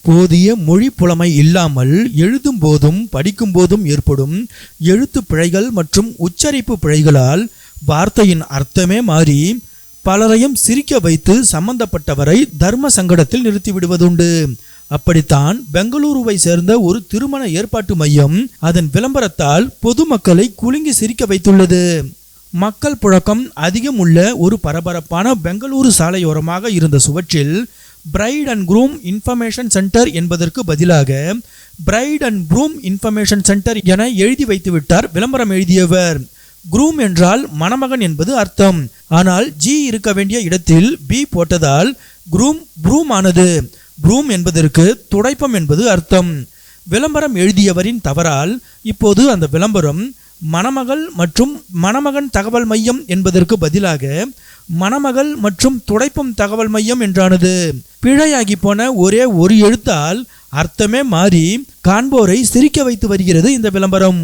போதிய மொழி புலமை இல்லாமல் எழுதும் போதும் படிக்கும் போதும் ஏற்படும் எழுத்து பிழைகள் மற்றும் உச்சரிப்பு பிழைகளால் வார்த்தையின் அர்த்தமே மாறி பலரையும் சிரிக்க வைத்து சம்பந்தப்பட்டவரை தர்ம சங்கடத்தில் நிறுத்திவிடுவதுண்டு. அப்படித்தான் பெங்களூருவை சேர்ந்த ஒரு திருமண ஏற்பாட்டு மையம் அதன் விளம்பரத்தால் பொதுமக்களை குலுங்கி சிரிக்க வைத்துள்ளது. மக்கள் புழக்கம் அதிகம் உள்ள ஒரு பரபரப்பான பெங்களூரு சாலையோரமாக இருந்த சுவற்றில் bride and groom information centre என்பதற்கு பதிலாக bride and broom information centre என எழுதி வைத்து விட்டார் விளம்பரம் எழுதியவர். க்ரூம் என்றால் மணமகன் என்பது அர்த்தம். ஆனால் ஜி இருக்க வேண்டிய இடத்தில் பி போட்டதால் க்ரூம் ப்ரூம் ஆனது. ப்ரூம் என்பதற்கு துடைப்பம் என்பது அர்த்தம். விளம்பரம் எழுதியவரின் தவறால் இப்போது அந்த விளம்பரம் மணமகள் மற்றும் மணமகன் தகவல் மையம் என்பதற்கு பதிலாக மணமகள் மற்றும் துடைப்பம் தகவல் மையம் என்றானது. பிழையாகி போன ஒரே ஒரு எழுத்தால் அர்த்தமே மாறி காண்போரை சிரிக்க வைத்து வருகிறது இந்த விளம்பரம்.